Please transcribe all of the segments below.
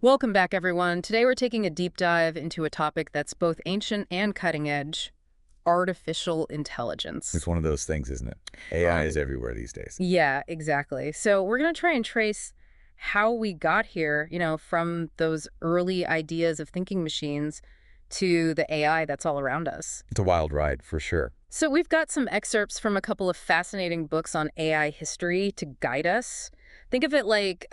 Welcome back, everyone. Today we're taking a deep dive into a topic that's both ancient and cutting edge, artificial intelligence. It's one of those things, isn't it? AI is everywhere these days. Yeah, exactly. So we're going to try and trace how we got here, from those early ideas of thinking machines to the AI that's all around us. It's a wild ride, for sure. So we've got some excerpts from a couple of fascinating books on AI history to guide us. Think of it like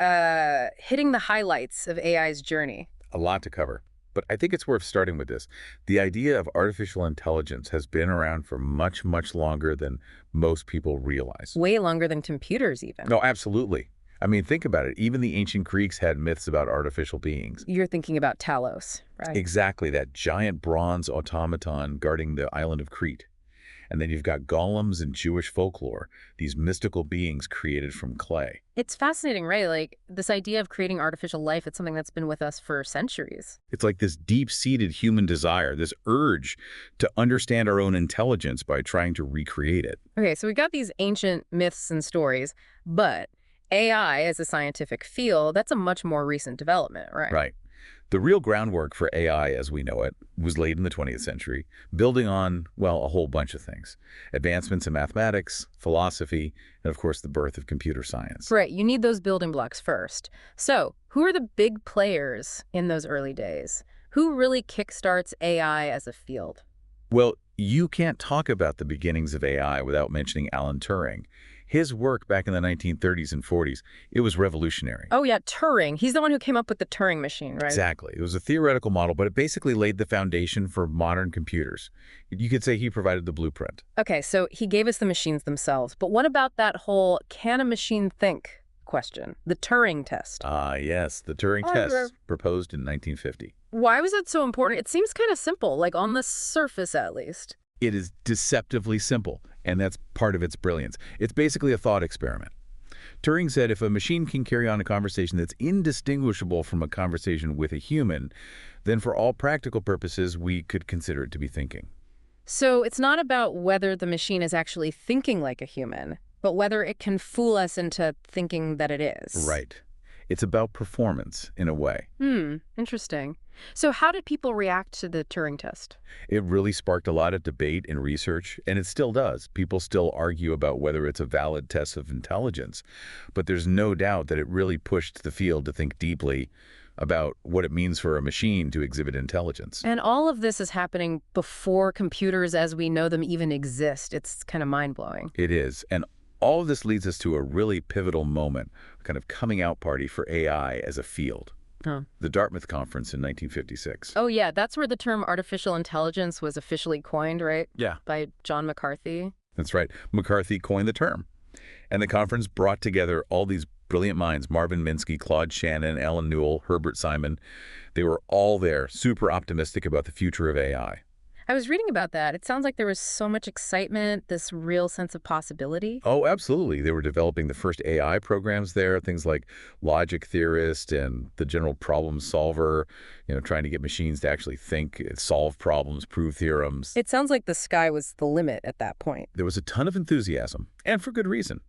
hitting the highlights of AI's journey. A lot to cover. But I think it's worth starting with this. The idea of artificial intelligence has been around for much, much longer than most people realize. Way longer than computers, even. No, absolutely. I mean, think about it. Even the ancient Greeks had myths about artificial beings. You're thinking about Talos, right? Exactly, that giant bronze automaton guarding the island of Crete. And then you've got golems in Jewish folklore, these mystical beings created from clay. It's fascinating, right? Like, this idea of creating artificial life, it's something that's been with us for centuries. It's like this deep-seated human desire, this urge to understand our own intelligence by trying to recreate it. Okay, so we got these ancient myths and stories, but AI as a scientific field, that's a much more recent development, right? Right. The real groundwork for AI as we know it was laid in the 20th century, building on, well, a whole bunch of things. Advancements in mathematics, philosophy, and of course the birth of computer science. Right, you need those building blocks first. So, who are the big players in those early days? Who really kickstarts AI as a field? Well, you can't talk about the beginnings of AI without mentioning Alan Turing. His work back in the 1930s and 40s, it was revolutionary. Oh yeah, Turing. He's the one who came up with the Turing machine, right? Exactly. It was a theoretical model, but it basically laid the foundation for modern computers. You could say he provided the blueprint. Okay, so he gave us the machines themselves. But what about that whole can a machine think question? The Turing test. Ah, yes, the Turing test, proposed in 1950. Why was it so important? It seems kind of simple, like on the surface at least. It is deceptively simple, and that's part of its brilliance. It's basically a thought experiment. Turing said if a machine can carry on a conversation that's indistinguishable from a conversation with a human, then for all practical purposes, we could consider it to be thinking. So it's not about whether the machine is actually thinking like a human, but whether it can fool us into thinking that it is. Right. It's about performance, in a way. Interesting. So how did people react to the Turing test? It really sparked a lot of debate and research, and it still does. People still argue about whether it's a valid test of intelligence, but there's no doubt that it really pushed the field to think deeply about what it means for a machine to exhibit intelligence. And all of this is happening before computers as we know them even exist. It's kind of mind-blowing. It is, and all of this leads us to a really pivotal moment, a kind of coming out party for AI as a field. The Dartmouth Conference in 1956. Oh, yeah, that's where the term artificial intelligence was officially coined, right? Yeah. By John McCarthy. That's right. McCarthy coined the term. And the conference brought together all these brilliant minds, Marvin Minsky, Claude Shannon, Alan Newell, Herbert Simon. They were all there, super optimistic about the future of AI. I was reading about that. It sounds like there was so much excitement, this real sense of possibility. Oh, absolutely. They were developing the first AI programs there, things like Logic Theorist and the General Problem Solver, trying to get machines to actually think, solve problems, prove theorems. It sounds like the sky was the limit at that point. There was a ton of enthusiasm, and for good reason.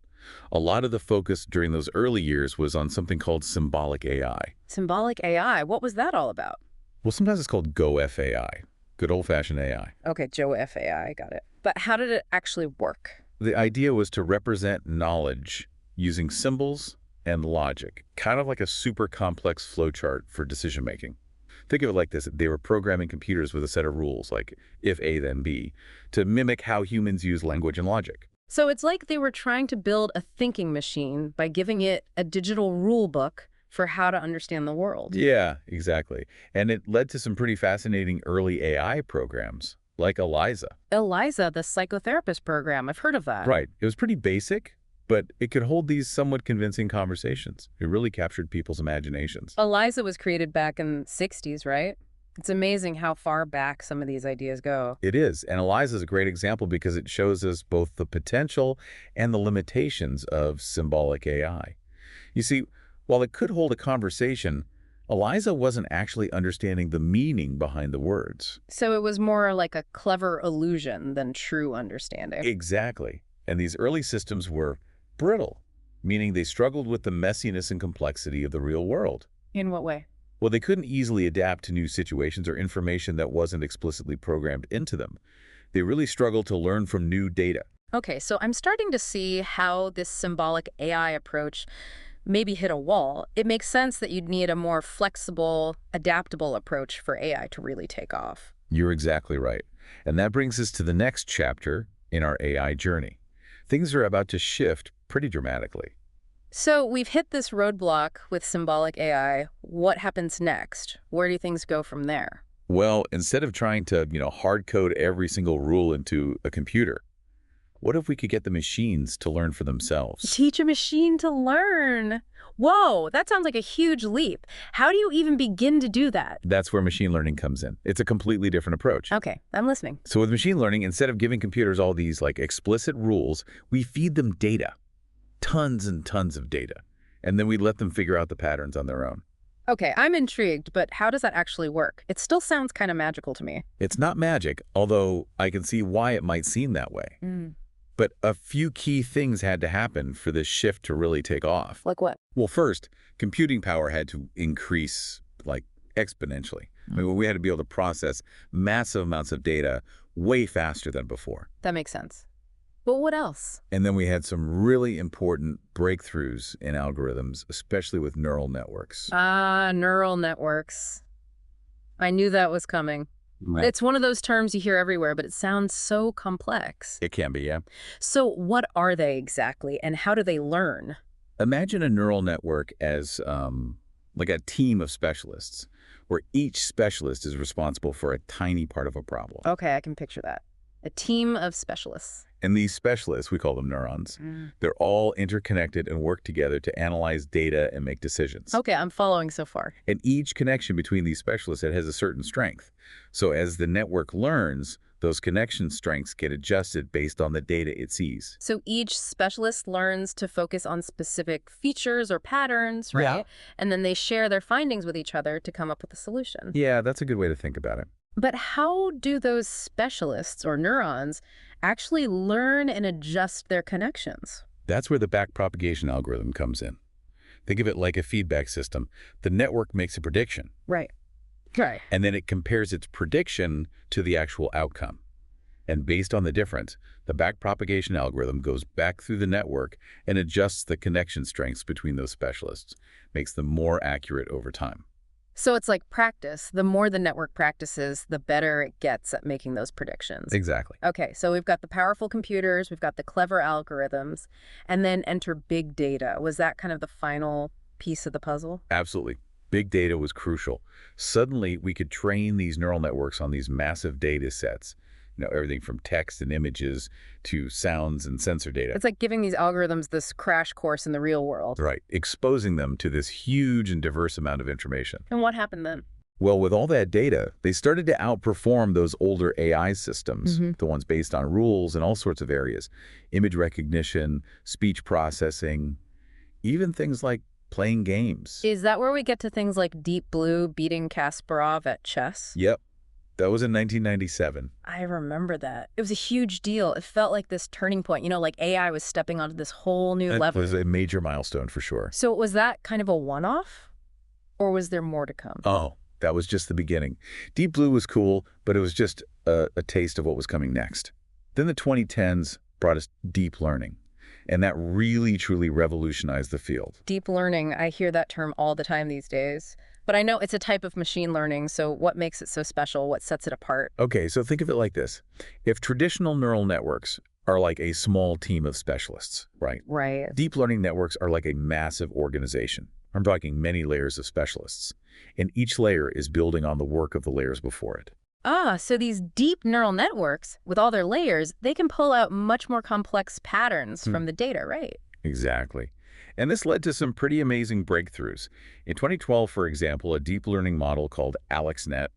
A lot of the focus during those early years was on something called symbolic AI. Symbolic AI? What was that all about? Well, sometimes it's called GoFAI. Good old-fashioned AI. Okay, Joe FAI, got it. But how did it actually work? The idea was to represent knowledge using symbols and logic, kind of like a super complex flowchart for decision-making. Think of it like this. They were programming computers with a set of rules, like if A, then B, to mimic how humans use language and logic. So it's like they were trying to build a thinking machine by giving it a digital rule book for how to understand the world. Yeah, exactly. And it led to some pretty fascinating early AI programs, like ELIZA. ELIZA, the psychotherapist program, I've heard of that. Right. It was pretty basic, but it could hold these somewhat convincing conversations. It really captured people's imaginations. ELIZA was created back in the 60s, right? It's amazing how far back some of these ideas go. It is. And ELIZA is a great example because it shows us both the potential and the limitations of symbolic AI. You see, while it could hold a conversation, ELIZA wasn't actually understanding the meaning behind the words. So it was more like a clever illusion than true understanding. Exactly. And these early systems were brittle, meaning they struggled with the messiness and complexity of the real world. In what way? Well, they couldn't easily adapt to new situations or information that wasn't explicitly programmed into them. They really struggled to learn from new data. Okay, so I'm starting to see how this symbolic AI approach maybe hit a wall. It makes sense that you'd need a more flexible, adaptable approach for AI to really take off. You're exactly right. And that brings us to the next chapter in our AI journey. Things are about to shift pretty dramatically. So we've hit this roadblock with symbolic AI. What happens next? Where do things go from there? Well, instead of trying to, hard code every single rule into a computer, what if we could get the machines to learn for themselves? Teach a machine to learn. Whoa, that sounds like a huge leap. How do you even begin to do that? That's where machine learning comes in. It's a completely different approach. Okay, I'm listening. So with machine learning, instead of giving computers all these explicit rules, we feed them data, tons and tons of data, and then we let them figure out the patterns on their own. Okay, I'm intrigued, but how does that actually work? It still sounds kind of magical to me. It's not magic, although I can see why it might seem that way. Mm. But a few key things had to happen for this shift to really take off. Like what? Well, first, computing power had to increase exponentially. I mean, we had to be able to process massive amounts of data way faster than before. That makes sense. But what else? And then we had some really important breakthroughs in algorithms, especially with neural networks. Neural networks. I knew that was coming. Right. It's one of those terms you hear everywhere, but it sounds so complex. It can be, yeah. So what are they exactly, and how do they learn? Imagine a neural network as like a team of specialists, where each specialist is responsible for a tiny part of a problem. Okay, I can picture that. A team of specialists. And these specialists, we call them neurons, Mm. they're all interconnected and work together to analyze data and make decisions. Okay, I'm following so far. And each connection between these specialists, it has a certain strength. So as the network learns, those connection strengths get adjusted based on the data it sees. So each specialist learns to focus on specific features or patterns, right? Yeah. And then they share their findings with each other to come up with a solution. Yeah, that's a good way to think about it. But how do those specialists or neurons actually learn and adjust their connections? That's where the backpropagation algorithm comes in. Think of it like a feedback system. The network makes a prediction, Right. Right. and then it compares its prediction to the actual outcome. And based on the difference, the backpropagation algorithm goes back through the network and adjusts the connection strengths between those specialists, makes them more accurate over time. So it's like practice. The more the network practices, the better it gets at making those predictions. Exactly. Okay, so we've got the powerful computers, we've got the clever algorithms, and then enter big data. Was that kind of the final piece of the puzzle? Absolutely. Big data was crucial. Suddenly, we could train these neural networks on these massive data sets. Everything from text and images to sounds and sensor data. It's like giving these algorithms this crash course in the real world. Right, exposing them to this huge and diverse amount of information. And what happened then? Well, with all that data, they started to outperform those older AI systems, Mhm. the ones based on rules in all sorts of areas. Image recognition, speech processing, even things like playing games. Is that where we get to things like Deep Blue beating Kasparov at chess? Yep, that was in 1997. I remember that. It was a huge deal. It felt like this turning point, like AI was stepping onto this whole new It level. was a major milestone for sure. So was that kind of a one-off? Or was there more to come? Oh, that was just the beginning. Deep Blue was cool, but it was just a taste of what was coming next. Then the 2010s brought us deep learning, and that really, truly revolutionized the field. Deep learning, I hear that term all the time these days. But I know it's a type of machine learning, so what makes it so special? What sets it apart? Okay, so think of it like this. If traditional neural networks are like a small team of specialists, right? Right. Deep learning networks are like a massive organization. I'm talking many layers of specialists, and each layer is building on the work of the layers before it. So these deep neural networks, with all their layers, they can pull out much more complex patterns from the data, right? Exactly. And this led to some pretty amazing breakthroughs. In 2012, for example, a deep learning model called AlexNet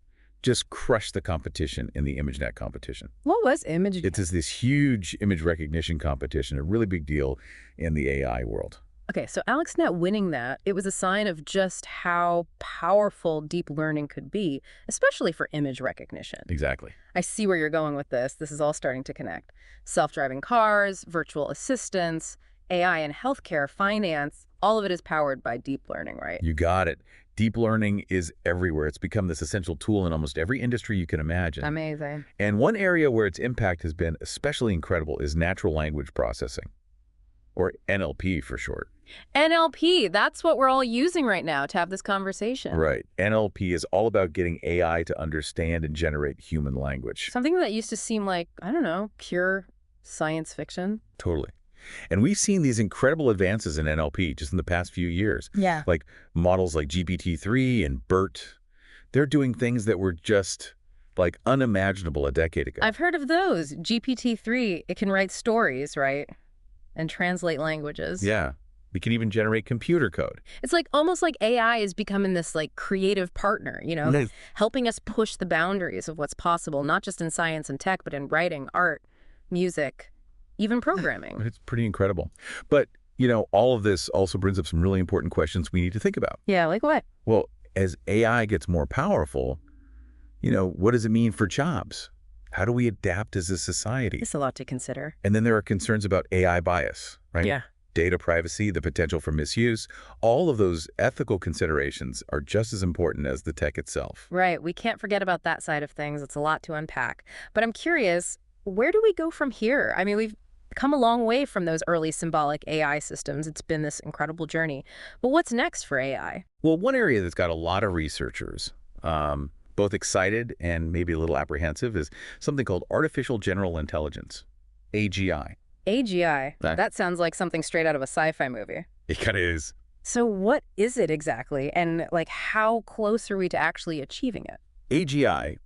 just crushed the competition in the ImageNet competition. What was image? It's this huge image recognition competition, a really big deal in the AI world. Okay, so AlexNet winning that, it was a sign of just how powerful deep learning could be, especially for image recognition. Exactly. I see where you're going with this. This is all starting to connect. Self-driving cars, virtual assistants, AI in healthcare, finance, all of it is powered by deep learning, right? You got it. Deep learning is everywhere. It's become this essential tool in almost every industry you can imagine. Amazing. And one area where its impact has been especially incredible is natural language processing, or NLP for short. NLP, that's what we're all using right now to have this conversation. Right. NLP is all about getting AI to understand and generate human language. Something that used to seem like, I don't know, pure science fiction. Totally. And we've seen these incredible advances in NLP just in the past few years. Yeah. Like models like GPT-3 and BERT. They're doing things that were just like unimaginable a decade ago. I've heard of those. GPT-3, it can write stories, right? And translate languages. Yeah. We can even generate computer code. It's like almost like AI is becoming this like creative partner, Nice. helping us push the boundaries of what's possible, not just in science and tech, but in writing, art, music, even programming. It's pretty incredible. But, all of this also brings up some really important questions we need to think about. Yeah, like what? Well, as AI gets more powerful, what does it mean for jobs? How do we adapt as a society? It's a lot to consider. And then there are concerns about AI bias, right? Yeah. Data privacy, the potential for misuse. All of those ethical considerations are just as important as the tech itself. Right. We can't forget about that side of things. It's a lot to unpack. But I'm curious, where do we go from here? I mean, we've come a long way from those early symbolic AI systems. It's been this incredible journey. But what's next for AI? Well, one area that's got a lot of researchers, both excited and maybe a little apprehensive, is something called artificial general intelligence, AGI. AGI. Right. That sounds like something straight out of a sci-fi movie. It kind of is. So what is it exactly? And like, how close are we to actually achieving it? AGI,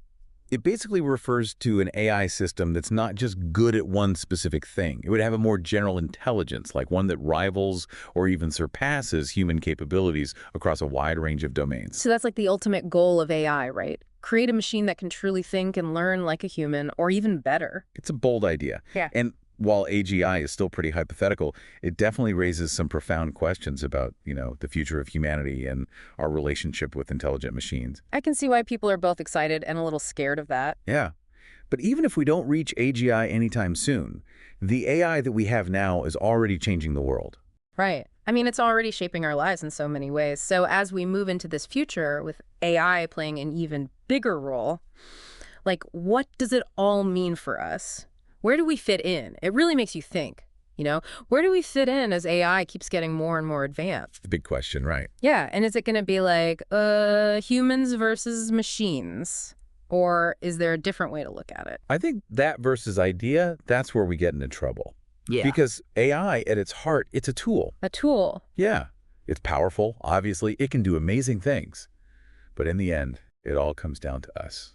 it basically refers to an AI system that's not just good at one specific thing. It would have a more general intelligence, like one that rivals or even surpasses human capabilities across a wide range of domains. So that's like the ultimate goal of AI, right? Create a machine that can truly think and learn like a human, or even better. It's a bold idea. Yeah. And while AGI is still pretty hypothetical, it definitely raises some profound questions about, the future of humanity and our relationship with intelligent machines. I can see why people are both excited and a little scared of that. Yeah. But even if we don't reach AGI anytime soon, the AI that we have now is already changing the world. Right. I mean, it's already shaping our lives in so many ways. So as we move into this future with AI playing an even bigger role, like, what does it all mean for us? Where do we fit in? It really makes you think, Where do we fit in as AI keeps getting more and more advanced? The big question, right? Yeah, and is it going to be like humans versus machines? Or is there a different way to look at it? I think that versus idea, that's where we get into trouble. Yeah. Because AI, at its heart, it's a tool. A tool. Yeah. It's powerful, obviously. It can do amazing things. But in the end, it all comes down to us,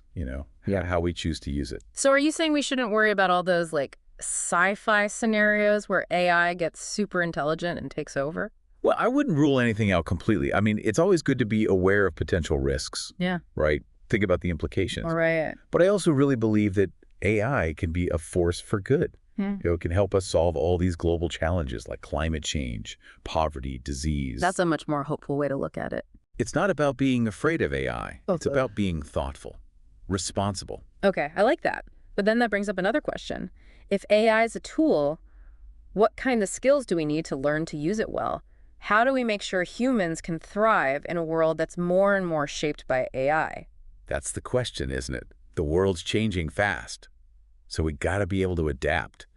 how we choose to use it. So are you saying we shouldn't worry about all those, like, sci-fi scenarios where AI gets super intelligent and takes over? Well, I wouldn't rule anything out completely. I mean, it's always good to be aware of potential risks. Yeah. Right? Think about the implications. All right. But I also really believe that AI can be a force for good. It can help us solve all these global challenges like climate change, poverty, disease. That's a much more hopeful way to look at it. It's not about being afraid of AI. It's Okay. about being thoughtful, responsible. Okay, I like that. But then that brings up another question. If AI is a tool, what kind of skills do we need to learn to use it well? How do we make sure humans can thrive in a world that's more and more shaped by AI? That's the question, isn't it? The world's changing fast. So we got to be able to adapt.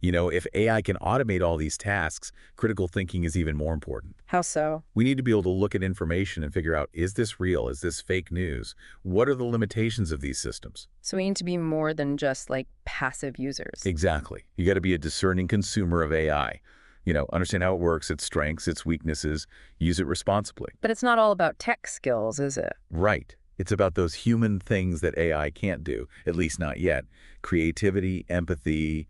If AI can automate all these tasks, critical thinking is even more important. How so? We need to be able to look at information and figure out, is this real? Is this fake news? What are the limitations of these systems? So we need to be more than just like passive users. Exactly. You got to be a discerning consumer of AI. Understand how it works, its strengths, its weaknesses, use it responsibly. But it's not all about tech skills, is it? Right. It's about those human things that AI can't do, at least not yet. Creativity, empathy,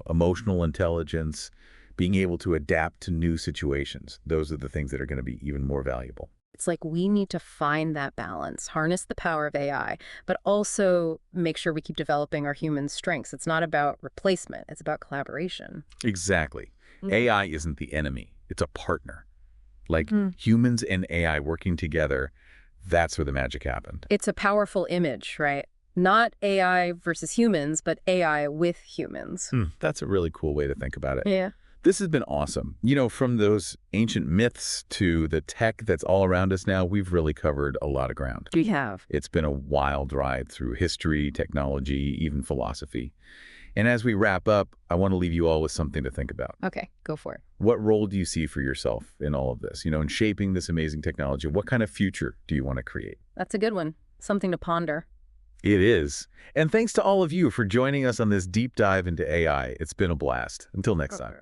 emotional intelligence, being able to adapt to new situations. Those are the things that are going to be even more valuable. It's like we need to find that balance, harness the power of AI, but also make sure we keep developing our human strengths. It's not about replacement. It's about collaboration. Exactly. Mhm. AI isn't the enemy. It's a partner. Like humans and AI working together, that's where the magic happened. It's a powerful image, right? Not AI versus humans, but AI with humans. That's a really cool way to think about it. Yeah. This has been awesome. You know, from those ancient myths to the tech that's all around us now, we've really covered a lot of ground. We have. It's been a wild ride through history, technology, even philosophy. And as we wrap up, I want to leave you all with something to think about. Okay, go for it. What role do you see for yourself in all of this? You know, in shaping this amazing technology, what kind of future do you want to create? That's a good one. Something to ponder. It is. And thanks to all of you for joining us on this deep dive into AI. It's been a blast. Until next time.